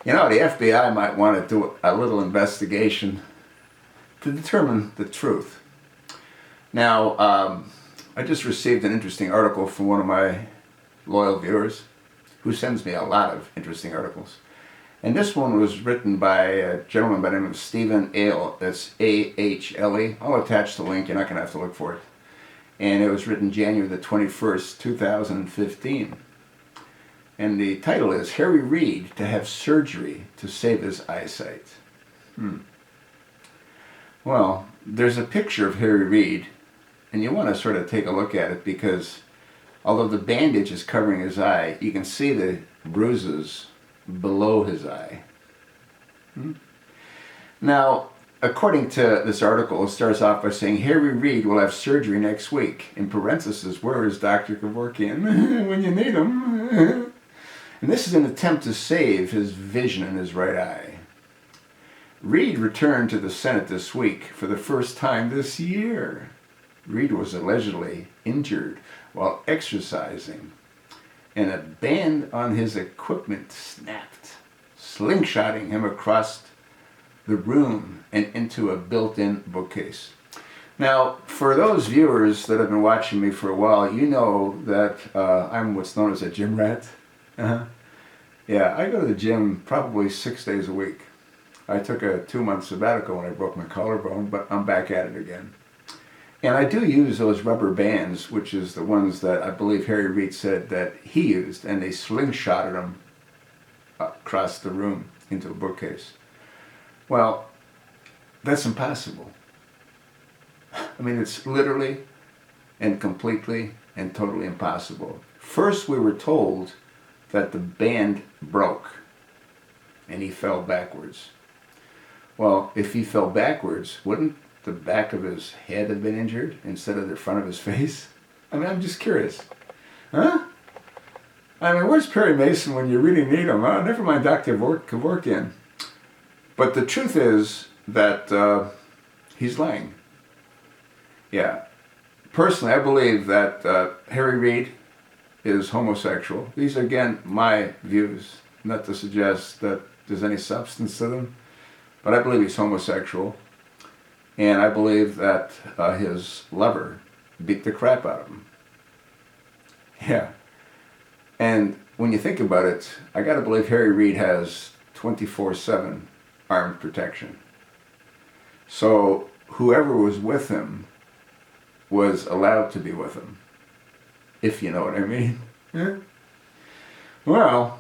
You know, the FBI might want to do a little investigation to determine the truth. Now, I just received an interesting article from one of my loyal viewers who sends me a lot of interesting articles. And this one was written by a gentleman by the name of Stephen Ale. That's A-H-L-E. I'll attach the link. You're not going to have to look for it. And it was written January the 21st, 2015. And the title is Harry Reid to have surgery to save his eyesight. Well, there's a picture of Harry Reid, and you want to sort of take a look at it because although the bandage is covering his eye, you can see the bruises below his eye. Now, according to this article, it starts off by saying Harry Reid will have surgery next week. In parentheses, where his doctor could work in when you need him. And this is an attempt to save his vision in his right eye. Reid returned to the Senate this week for the first time this year. Reid was allegedly injured while exercising, and a band on his equipment snapped, slingshotting him across the room and into a built-in bookcase. Now, for those viewers that have been watching me for a while, you know that I'm what's known as a gym rat. Yeah, I go to the gym probably 6 days a week. I took a 2-month sabbatical when I broke my collarbone, but I'm back at it again. And I do use those rubber bands, which is the ones that I believe Harry Reid said that he used, and they slingshotted him across the room into a bookcase. Well, that's impossible. I mean, it's literally and completely and totally impossible. First, we were told that the band broke and he fell backwards. Well, if he fell backwards, wouldn't the back of his head have been injured instead of the front of his face? I mean, I'm just curious. Huh? I mean, where's Perry Mason when you really need him? Huh? Never mind Dr. Kevorkian. But the truth is that he's lying. Yeah. Personally, I believe that Harry Reid is homosexual. These are, again, my views, not to suggest that there's any substance to them, but I believe he's homosexual, and I believe that his lover beat the crap out of him. Yeah. And when you think about it, I gotta believe Harry Reid has 24/7 armed protection. So whoever was with him was allowed to be with him, if you know what I mean. Yeah. Well,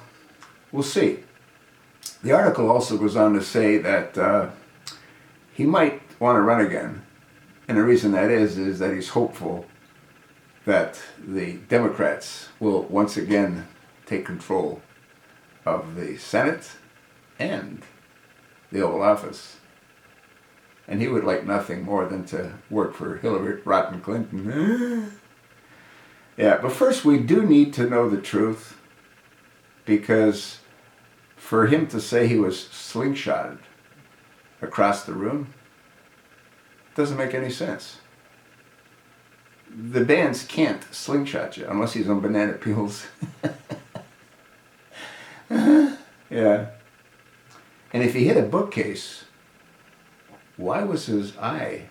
we'll see. The article also goes on to say that he might want to run again. And the reason that is that he's hopeful that the Democrats will once again take control of the Senate and the Oval Office. And he would like nothing more than to work for Hillary Rotten Clinton. Yeah, but first we do need to know the truth, because for him to say he was slingshotted across the room doesn't make any sense. The bands can't slingshot you unless he's on banana peels. Yeah. And if he hit a bookcase, why was his eye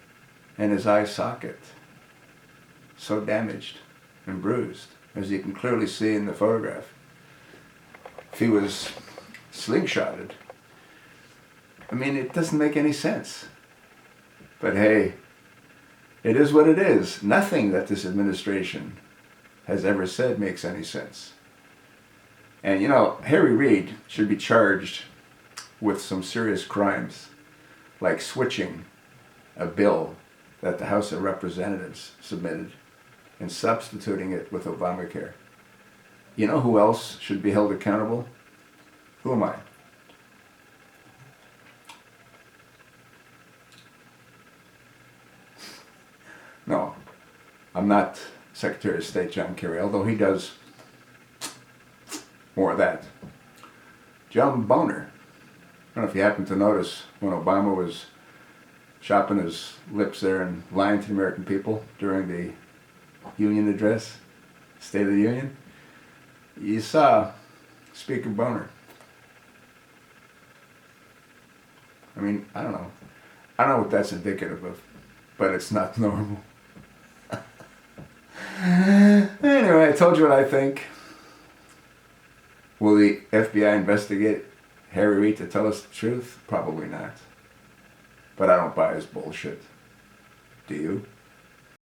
and his eye socket so damaged and bruised, as you can clearly see in the photograph? If he was slingshotted, I mean, it doesn't make any sense. But hey, it is what it is. Nothing that this administration has ever said makes any sense. And you know, Harry Reid should be charged with some serious crimes, like switching a bill that the House of Representatives submitted and substituting it with Obamacare. You know who else should be held accountable? Who am I? No, I'm not Secretary of State John Kerry, although he does more of that. John Boner. I don't know if you happened to notice when Obama was chopping his lips there and lying to the American people during the Union address, State of the Union. You saw Speaker Boner. I mean, I don't know. I don't know what that's indicative of, but it's not normal. Anyway, I told you what I think. Will the FBI investigate Harry Reid to tell us the truth? Probably not. But I don't buy his bullshit. Do you?